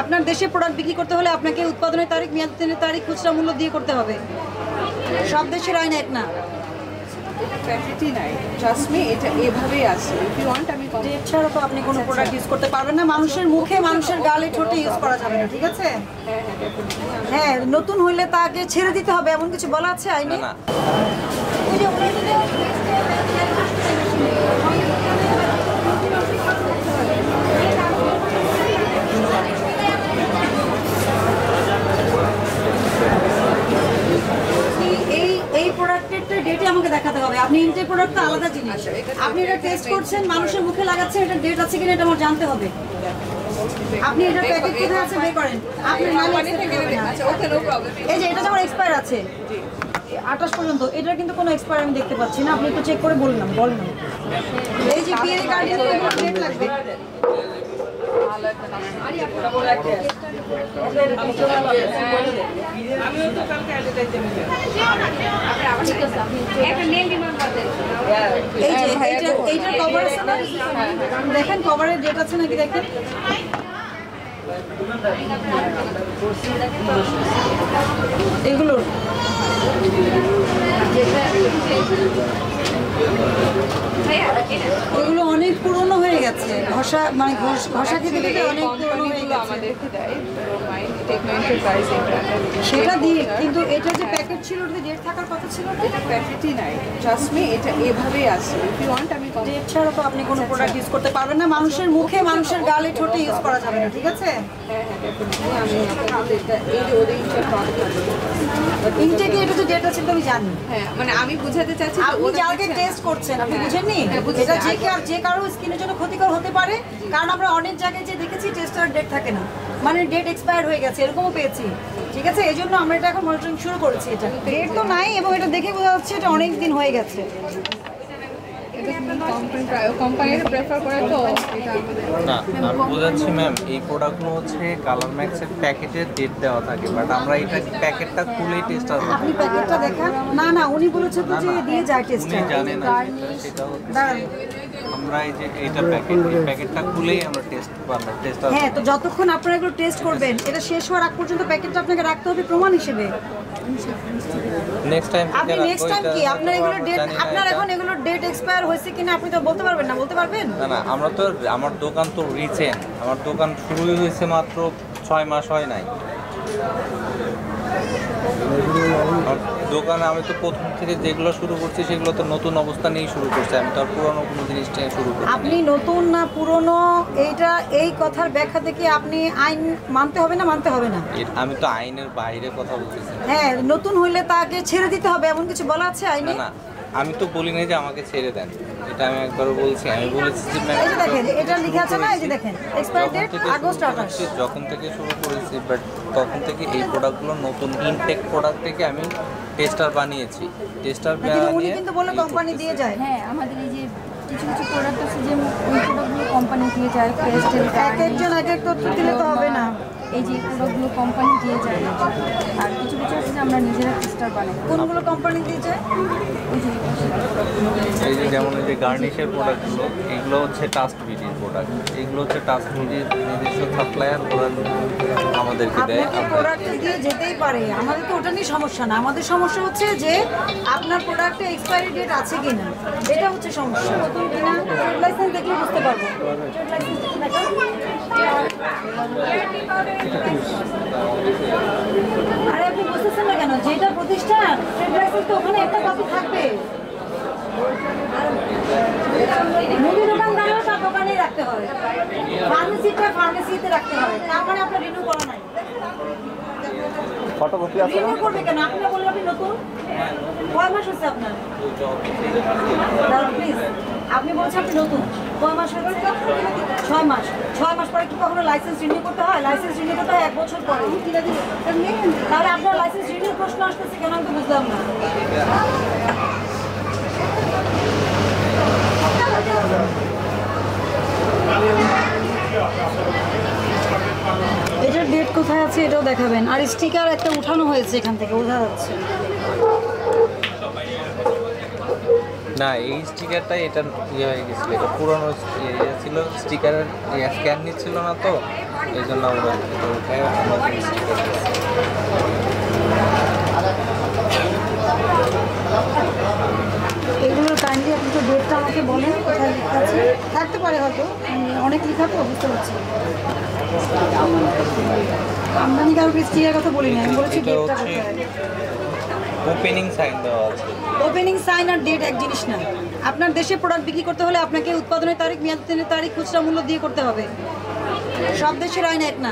আপনার দেশে প্রোডাক্ট বিক্রি করতে হলে আপনাকে উৎপাদনের তারিখ, মেয়াদের তারিখ, খুচরা মূল্য দিয়ে করতে হবে। সব দেশের আইন এক না। ফ্যাসিলিটি নাই, ট্রাস্ট মি, এটা এভাবেই আছে। ইফ ইউ ওয়ান্ট আমি ডেট ছাড়া তো আপনি কোনো প্রোডাক্ট ইউজ করতে পারবেন না। মানুষের মুখে, মানুষের গালে, ঠোঁটে ইউজ করা যাবে না, ঠিক আছে? হ্যাঁ, নতুন হইলে তাকে ছেড়ে দিতে হবে, এমন কিছু বলা আছে আইনে? না। এই প্রোডাক্টের ডেটে আমাকে দেখাতে হবে। আপনি ইনটেক প্রোডাক্ট তো আলাদা জিনিস। আপনি এটা টেস্ট করছেন, মানুষের মুখে লাগাচ্ছেন, এটা ডেট আছে কিনা এটা আমার জানতে হবে। আপনি এটা প্যাকেট কোথায় আছে বের করেন। আপনি কোম্পানি থেকে নেবেন। আচ্ছা, ওকে, নো প্রবলেম। এই যে এটা যেমন এক্সপায়ার আছে 28 পর্যন্ত, এটার কিন্তু কোনো এক্সপায়ার আমি দেখতে পাচ্ছি না। আপনি একটু চেক করে বললাম। এই যে পিএ কার্ডের ডেট লাগবে। এইটার কভার আছে না? দেখেন কভারের ডেট আছে নাকি দেখেন। এগুলোর এগুলো অনেক পুরনো হয়ে গেছে। ঘষা মানে ঘষা খেতে খেতে অনেক পুরনো হয়ে গেছে। আমাদেরকে দেয় টেকনোলজি প্রাইস সেটা দিয়ে, কিন্তু এটা যে প্যাকেট ছিল ওটাতে ডেট থাকার কথা ছিল না। এটা ফ্যাসিলিটি নাই, ট্রাস্ট মি, এটা এভাবেই আছে। ইফ ইউ ওয়ান্ট আমি ডেট ছাড়া তো আপনি কোনো প্রোডাক্ট ইউজ করতে পারবেন না। মানুষের মুখে, মানুষের গালে, ঠোঁটে ইউজ করা যাবে না, ঠিক আছে? আমি এই যে ওদের ইনটেকে এটা যে ডেট আছে তো আমি জানি। হ্যাঁ, মানে আমি বুঝাতে চাচ্ছি আপনি যাকে টেস্ট করছেন আপনি বুঝেননি এটা যে কারো স্কিনের জন্য ক্ষতিকর হতে পারে। কারণ আমরা অনেক জায়গায় যে দেখেছি টেস্টার ডেট থাকে না, মানে ডেট এক্সপায়ার হয়ে গেছে, এরকমও পেয়েছি, ঠিক আছে? এই জন্য আমরা এটা এখন মনিটরিং শুরু করেছি। এটা ডেট তো নাই এবং এটা দেখে বোঝা যাচ্ছে এটা অনেক দিন হয়ে গেছে। কোম্পানির প্রেফার করে তো এটা না, আমি বোঝাচ্ছি ম্যাম, এই প্রোডাক্টগুলো হচ্ছে কালার ম্যাক্সের প্যাকেটের ডেট দেওয়া থাকে, বাট আমরা এটা প্যাকেটটা খুলেই টেস্টার করব। আপনি প্যাকেটটা দেখান। না উনি বলেছেন তো যে দিয়ে যায় টেস্টার। উনি জানেন না সেটা হচ্ছে আমরা এই যে এইটা প্যাকেটটা খুলেই আমরা টেস্টার। হ্যাঁ, তো যতক্ষণ আপনারা এগুলো টেস্ট করবেন এটা শেষ হওয়ার আগ পর্যন্ত প্যাকেটটা আপনাকে রাখতে হবে প্রমাণ হিসেবে। নেক্সট টাইম আপনি নেক্সট টাইম কি আপনার এগুলো ডেট, আপনার এখন এগুলো ডেট এক্সপায়ার হয়েছে কিনা আপনি তো বলতে পারবেন না? বলতে পারবেন না, আমরা তো, আমার দোকান তো রিচেন্ট, আমার দোকান শুরুই হয়েছে মাত্র 6 মাস হয় নাই। দোকানে আমি তো প্রথম থেকে যেগুলো শুরু করছি সেগুলো তো নতুন অবস্থা নিয়েই শুরু করছি। আমি তো আর পুরোনো কোনো জিনিস নিয়ে শুরু করি। আপনি নতুন না পুরনো এইটা এই কথার ব্যাখ্যা থেকে আপনি আইন মানতে হবে না মানতে হবে না? আমি তো আইনের বাইরে কথা বলতেছি। হ্যাঁ, নতুন হইলে তাকে ছেড়ে দিতে হবে, এমন কিছু বলা আছে আইনে? না, আমি তো বলি নাই যে আমাকে ছেড়ে দেন, এটা আমি একবারও বলছি। আমি বলেছি যে এই যে দেখেন এটা লিখে আছে না, এই যে দেখেন এক্সপায়ার ডেট আগস্ট 28। যখন থেকে শুরু করেছি, বাট তখন থেকে এই প্রোডাক্টগুলো নতুন ইনটেক প্রোডাক্ট থেকে আমি টেস্টার বানিয়েছি। টেস্টার উনি কিন্তু বলে কোম্পানি দিয়ে যায়। হ্যাঁ, আমাদের এই যে কিছু কিছু প্রোডাক্ট আছে যে ওই প্রোডাক্টগুলো কোম্পানি দিয়ে যায়। এক একজন এক এক তথ্য দিলে তো হবে না। এই যে প্রোডাক্টগুলো কোম্পানি দিয়ে যায়, আর কিছু কিছু আছে যে আমরা নিজেরা টেস্টার বানাই। কোনগুলো কোম্পানি দিয়ে যায়? এই যে যেমন এই যে গার্নিশের প্রোডাক্টগুলো, এগুলো হচ্ছে টাস্ট বিডির প্রোডাক্ট। এগুলো হচ্ছে টাস্ট বিডির নিজস্ব সাপ্লায়ার, ওরা আমাদেরকে দেয়। আপনাকে প্রোডাক্ট দিয়ে যেতেই পারে, আমাদের তো ওটা নিয়ে সমস্যা না। আমাদের সমস্যা হচ্ছে যে আপনার প্রোডাক্টে এক্সপায়ারি ডেট আছে কিনা, এটা হচ্ছে সমস্যা। নতুন কিনা ট্রেড লাইসেন্স দেখলে বুঝতে পারবো। ট্রেড লাইসেন্স আরে আপনি বুঝতেছেন না কেন? যেটা প্রতিষ্ঠান ট্রেড লাইসেন্স তো ওখানে একটা কপি থাকবে। মুদি দোকানদারও তার দোকানেই রাখতে হবে, ফার্মেসিটা ফার্মেসিতে রাখতে হবে। তার মানে আপনার রিনিউ করা নাই। ফটোকপি আছে না? রিনিউ করবে কেন? আপনি বললেন আপনি নতুন, কয় মাস হচ্ছে আপনার? প্লিজ, আপনি বলছেন আপনি নতুন, কয় মাস হয়েছে? 6 মাস। 6 মাস পরে কি কখনো লাইসেন্স রিনিউ করতে হয়? লাইসেন্স রিনিউ করতে হয় 1 বছর পরে। তাহলে আপনার লাইসেন্স রিনিউ প্রশ্ন আসতেছে কেন আমি তো বুঝলাম না। এটার ডেট কোথায় আছে এটাও দেখাবেন, আর স্টিকার একটা উঠানো হয়েছে এখান থেকে বোঝা যাচ্ছে। না, এই স্টিকারটা এটা ইয়ে হয়ে গেছিল, এটা পুরনো ইয়ে ছিল, স্টিকারের স্ক্যান নিচ্ছিল না তো, এই জন্য আমরা এটা উঠায় আমাদের স্টিকার দিচ্ছি। এগুলোর কাইন্ডলি আপনি তো ডেটটা আমাকে বলেন, কোথায় লেখা আছে, থাকতে পারে হয়তো, অনেক লেখা তো বুঝতে পারছি। আমদানি কারো স্টিকার কথা বলি না, আমি বলেছি এটা ডেটটা হচ্ছে কোথায়। ওপেনিং সাইন দেওয়া আছে। ওপেনিং সাইন আর ডেট এক জিনিস না। আপনার দেশে প্রোডাক্ট বিক্রি করতে হলে আপনাকে উৎপাদনের তারিখ, মেয়াদের তারিখ, খুচরা মূল্য দিয়ে করতে হবে। সব দেশের আইন এক না।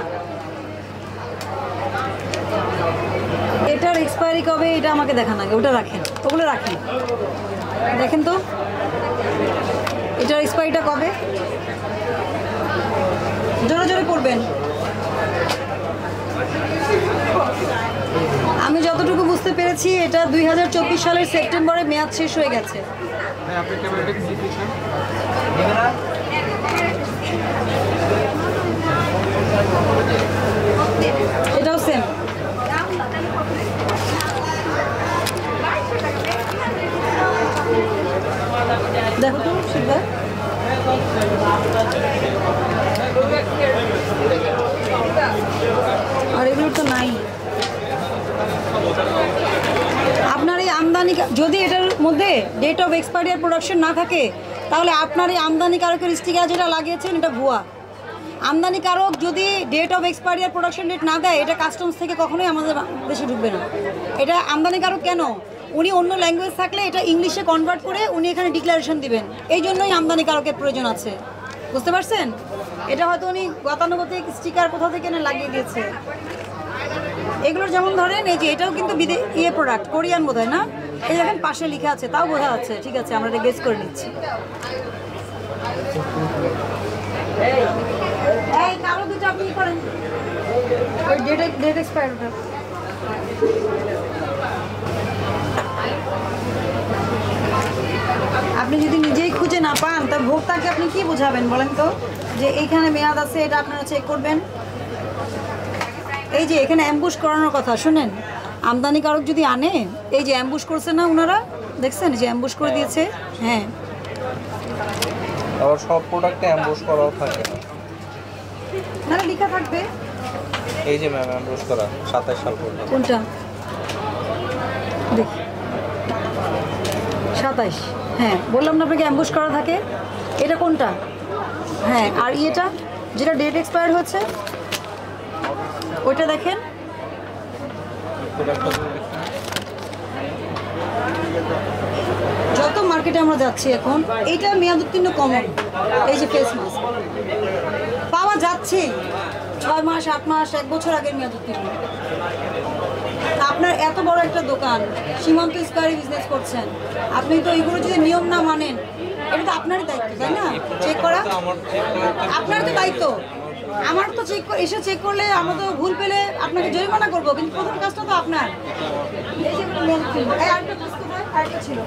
এটার এক্সপায়ারি কবে এটা আমাকে দেখান আগে, ওটা রাখেন, ওগুলো রাখেন, দেখেন তো এটার এক্সপায়ারিটা কবে, জোরে জোরে পড়বেন। আমি যতটুকু বুঝতে পেরেছি এটা 2024 সালের সেপ্টেম্বরে মেয়াদ শেষ হয়ে গেছে। এটাও সেম। দেখো তো শিখবে, আর এগুলো তো নাই। আপনার এই আমদানি, যদি এটার মধ্যে ডেট অফ এক্সপায়ারি আর প্রোডাকশন না থাকে তাহলে আপনার এই আমদানিকারকের স্টিকার যেটা লাগিয়েছেন এটা ভুয়া। আমদানিকারক যদি ডেট অফ এক্সপায়ারি আর প্রোডাকশন ডেট না দেয়, এটা কাস্টমস থেকে কখনোই আমাদের দেশে ঢুকবে না। এটা আমদানিকারক কেন, উনি অন্য ল্যাঙ্গুয়েজ থাকলে এটা ইংলিশে কনভার্ট করে উনি এখানে ডিক্লারেশন দিবেন, এই জন্যই আমদানিকারকের প্রয়োজন আছে। বুঝতে পারছেন? এটা হয়তো উনি গতানুগতিক স্টিকার কোথাও থেকে না লাগিয়ে দিয়েছে। এগুলোর যেমন ধরেন এই যে এটাও কিন্তু ইয়ে প্রোডাক্ট, কোরিয়ান বোধ হয় না, এই দেখেন পাশে লেখা আছে, তাও বোঝা যাচ্ছে। ঠিক আছে, আমরা এটা গেস করে নিচ্ছি। এই কালো দুটো আপনি কি করেন, ওই ডেট এক্সপায়ার ওটা। আপনি যদি নিজেই খুঁজে না পান তা ভোক্তাকে আপনি কি বোঝাবেন বলেন তো, যে এইখানে মেয়াদ আছে, এটা আপনারা চেক করবেন। এই যে এখানে অ্যাম্বুশ করানোর কথা শুনেন, আমদানিকারক যদি আনে, এই যে অ্যাম্বুশ করছে না ওনারা, দেখছেন যে অ্যাম্বুশ করে দিয়েছে। হ্যাঁ, আবার সব প্রোডাক্টে অ্যাম্বুশ করাও থাকে না। না লেখা থাকবে। এই যে ম্যাম অ্যাম্বুশ করা 27 সাল পর্যন্ত। কোনটা দেখি, 27। হ্যাঁ, বললাম না আপনাকে অ্যাম্বুশ করা থাকে। এটা কোনটা? হ্যাঁ, আর এটা যেটা ডেট এক্সপায়ার হচ্ছে ওইটা দেখেন। যত মার্কেটে আমরা যাচ্ছি এখন, এইটা মেয়াদ উত্তীর্ণ কমন। এই যে ফেস মাস্ক পাওয়া যাচ্ছে 6 মাস, 8 মাস, 1 বছর আগের মেয়াদ উত্তীর্ণ। আপনার এত বড় একটা দোকান, সীমান্ত স্কয়ারে বিজনেস করছেন, আপনি তো এগুলো যদি নিয়ম না মানেন, এটা তো আপনারই দায়িত্ব, তাই না? চেক করা আপনার তো দায়িত্ব। আমার তো এসে চেক করলে আমরা তো ভুল পেলে আপনাকে জরিমানা করবো, কিন্তু প্রথম কাজটা তো আপনার। এই যে আরেকটা ছিল,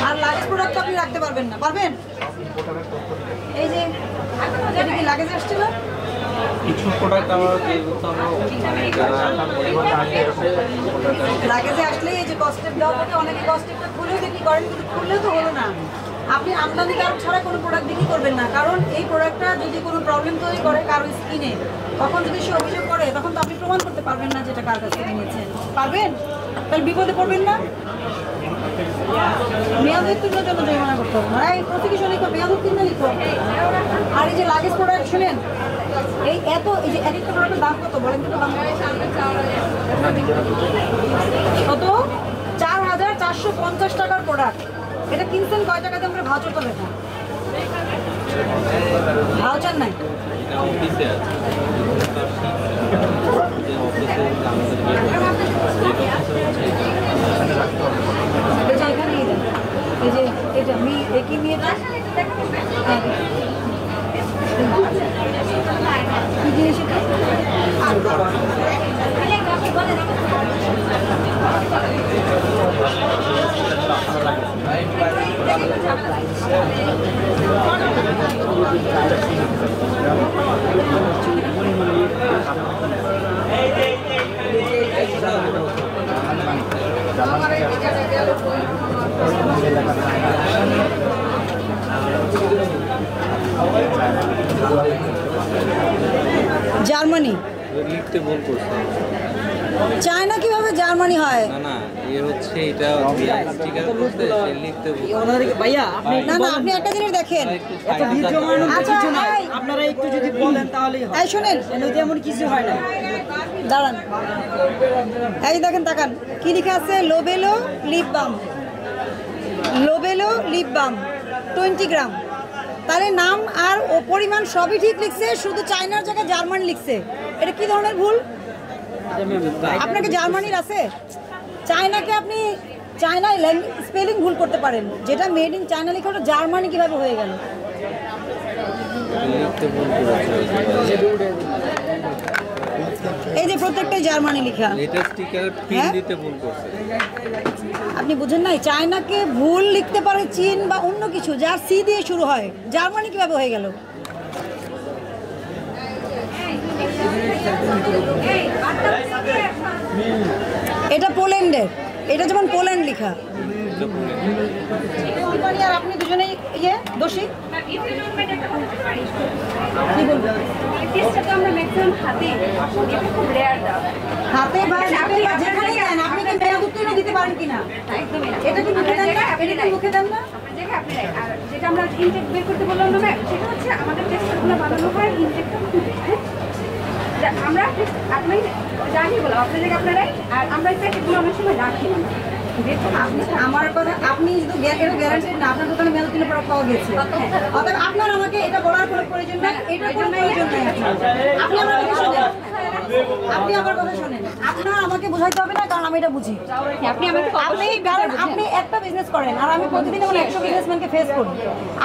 আর লাগেজ প্রোডাক্ট আপনি রাখতে পারবেন না, পারবেন? এই যে এটা কি লাগেজ আসছিল? কিছু প্রোডাক্ট আমরা যেহেতু আমরা লাগেজে আসলে এই যে কস্টেপ দেওয়া থাকে, অনেকে কস্টেপটা খুলেও বিক্রি করেন, কিন্তু খুললেও তো হলো না। আপনি আমদানিকারক ছাড়া কোনো প্রোডাক্ট বিক্রি করবেন না, কারণ এই প্রোডাক্টটা যদি কোনো প্রবলেম তৈরি করে কারো স্কিনে, তখন যদি সে অভিযোগ করে, তখন তো আপনি প্রমাণ করতে পারবেন না যেটা কার কাছ থেকে নিয়েছেন। পারবেন? তাহলে বিপদে পড়বেন না। মেয়াদ উত্তীর্ণের জন্য জরিমানা করতে হবে না। এই প্রতিকিশন লিখো, মেয়াদ উত্তীর্ণ লিখো। আর এই যে লাগেজ প্রোডাক্ট শুনেন, এই যে এক একটা প্রোডাক্টের দাম কত বলেন তো? কত? 4,450 টাকার প্রোডাক্ট। এটা কিনছেন কয় টাকাতে? আমরা ভাউচারটা দেখো, ভাউচার নাই। অফিসে আছে, এই যে এখানে এই যে এটা একই মেয়েটা কি জিনিস এটা? জার্মানি। লিখতে ভুল করছে। চায়না কিভাবে জার্মানি হয়? না না, হচ্ছে এটা স্টিকার করতে সে লিখতে ভুল। ভাইয়া না না, আপনি একটা জিনিস দেখেন। আচ্ছা আপনারা একটু যদি বলেন তাহলেই হয়। এই শুনেন, নদী এমন কিছু হয় না। দাঁড়ান, এই দেখেন, তাকান কি লেখা আছে, লোবেলো লিপ বাম, লোবেলো লিপ বাম 20 গ্রাম। তাহলে নাম আর ও পরিমাণ সবই ঠিক লিখছে, শুধু চায়নার জায়গায় জার্মান লিখছে। এটা কি ধরনের ভুল? আপনাকে জার্মানির আছে, চায়নাকে আপনি চায়নায় স্পেলিং ভুল করতে পারেন, যেটা মেড ইন চায়না লেখা ওটা জার্মানি কিভাবে হয়ে গেল? লিখতে ভুল করেছে। এই যে প্রত্যেকটাই জার্মানি লেখা। এটা স্টিকার পিন দিতে ভুল করছে। আপনি বুঝেন নাই, চায়নাকে ভুল লিখতে পারে চীন বা অন্য কিছু যার সি দিয়ে শুরু হয়, জার্মানি কিভাবে হয়ে গেল? এটা পোল্যান্ডের, এটা যেমন পোল্যান্ড লেখা। আর আপনি দুজনেই দোষী। কি বলবেন? হাতে বা যেখানেই দেন, আপনি কি মেয়াদ উত্তীর্ণ দিতে পারেন কিনা? এটা কি মুখে দেন না? এটা কি মুখে দেন না? যেটা আমরা ইনটেক বের করতে বললাম না ম্যাম, সেটা হচ্ছে আমাদের টেস্টগুলো বানানো হয় ইনটেকটা আমরা আপনি জানি বলো আপনাদের আপনারাই, আর আমরা এই প্যাকেটগুলো অনেক সময় রাখি না। আমার কথা, আপনি শুধু এটা গ্যারান্টি না আপনার দোকানে মেয়াদ উত্তীর্ণ প্রোডাক্ট পাওয়া গেছে, অতএব আপনার আমাকে এটা বলার কোনো প্রয়োজন নাই, এটার কোনো প্রয়োজন নাই। আপনি আমার কথা শোনেন, আপনি আমার কথা শোনেন, আপনার আমাকে বোঝাইতে হবে না, কারণ আমি এটা বুঝি। আপনি একটা বিজনেস করেন আর আমি প্রতিদিন আমার 100 বিজনেসম্যানকে ফেস করি।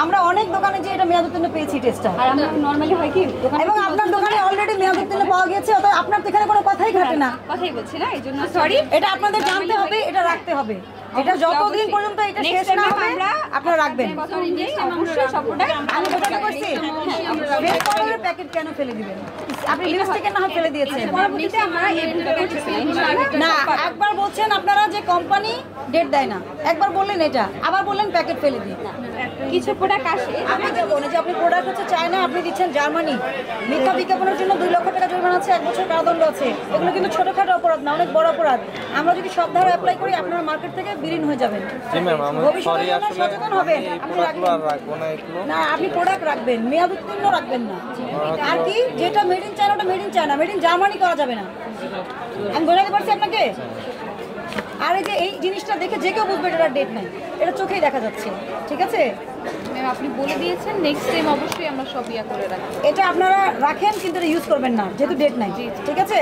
আমরা অনেক দোকানে যে এটা মেয়াদ উত্তীর্ণ পেয়েছি টেস্টটা, আর আমরা নরমালি হয় কি এবং আপনার দোকানে অলরেডি মেয়াদ উত্তীর্ণ পাওয়া গেছে, অতএব আপনার তো এখানে কোনো কথাই ঘটে না। কথাই বলছি না, এই জন্য সরি। এটা আপনাদের জানতে হবে, এটা রাখতে হবে, এটা যতদিন পর্যন্ত এটা শেষ না হবে আপনারা রাখবেন। অবশ্যই সবটাই আমি বোঝাতে পারছি, বের করার প্যাকেট কেন ফেলে দিবেন? আপনি লিপস্টিকের না হয় ফেলে দিয়েছেন, পরবর্তীতে আমরা এই না একবার বলছেন আপনারা যে কোম্পানি ডেট দেয় না, একবার বললেন এটা, আবার বললেন প্যাকেট ফেলে দিই। কিছু প্রোডাক্ট আসে, আপনি যে বলেন যে আপনি প্রোডাক্ট হচ্ছে চায়না, আপনি দিচ্ছেন জার্মানি, মিথ্যা বিজ্ঞাপনের জন্য 2 লক্ষ টাকা জরিমানা আছে, 1 বছর কারাদণ্ড আছে। এগুলো কিন্তু ছোটখাটো অপরাধ না, অনেক বড় অপরাধ। আমরা যদি সব ধারা অ্যাপ্লাই করি আপনারা মার্কেট থেকে বিলীন হয়ে যাবেন। জি ম্যাম, আমি সরি, আসলে সচেতন হবেন। এই প্রোডাক্টগুলো আর রাখবো না এগুলো। না, আপনি প্রোডাক্ট রাখবেন, মেয়াদ উত্তীর্ণ রাখবেন না। আর কি যেটা মেড ইন চায়না ওটা made in China, made in Germany করা যাবে না। আমি বোঝাতে পারছি আপনাকে? আর এই যে এই জিনিসটা দেখে যে কেউ বুঝবে এটার ডেট নাই, এটা চোখেই দেখা যাচ্ছে, ঠিক আছে? ম্যাম আপনি বলে দিয়েছেন, নেক্সট টাইম অবশ্যই আমরা সব ইয়া করে রাখবো। এটা আপনারা রাখেন কিন্তু এটা ইউজ করবেন না, যেহেতু ডেট নাই, ঠিক আছে?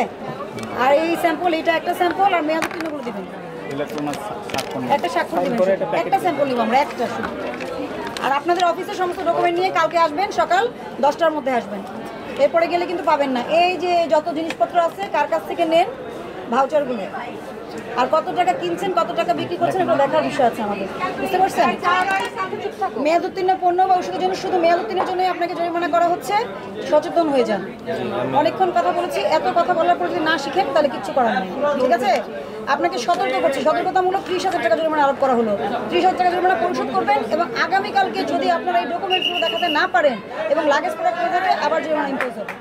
আর এই স্যাম্পল, এটা একটা স্যাম্পল, আর মেয়াদ উত্তীর্ণগুলো দিবেন, একটা স্বাক্ষর দিবেন, একটা স্যাম্পল নিব আমরা, একটা শুধু। আর আপনাদের অফিসে সমস্ত ডকুমেন্ট নিয়ে কালকে আসবেন, সকাল 10টার মধ্যে আসবেন। এরপরে গেলে কিন্তু পাবেন না। এই যে যত জিনিসপত্র আছে কার কাছ থেকে নেন ভাউচারগুলো, আর কত টাকা কিনছেন, কত টাকা বিক্রি করছেন, এটা দেখার বিষয় আছে আমাদের, বুঝতে পারছেন? মেয়াদ উত্তীর্ণ পণ্য বা ওষুধের জন্য শুধু মেয়াদ উত্তীর্ণের জন্য আপনাকে জরিমানা করা হচ্ছে, সচেতন হয়ে যান। অনেকক্ষণ কথা বলেছি, এত কথা বলার পর যদি না শিখেন তাহলে কিচ্ছু করার নেই, ঠিক আছে? আপনাকে সতর্ক করছি, সতর্কতামূলক 30,000 টাকা জরিমানা আরোপ করা হলো। 30,000 টাকা জরিমানা পরিশোধ করবেন, এবং আগামীকালকে যদি আপনারা এই ডকুমেন্টগুলো দেখাতে না পারেন এবং লাগেজ প্রোডাক্ট হয়ে থাকে, আবার জরিমানা ইম্পোজ হবে।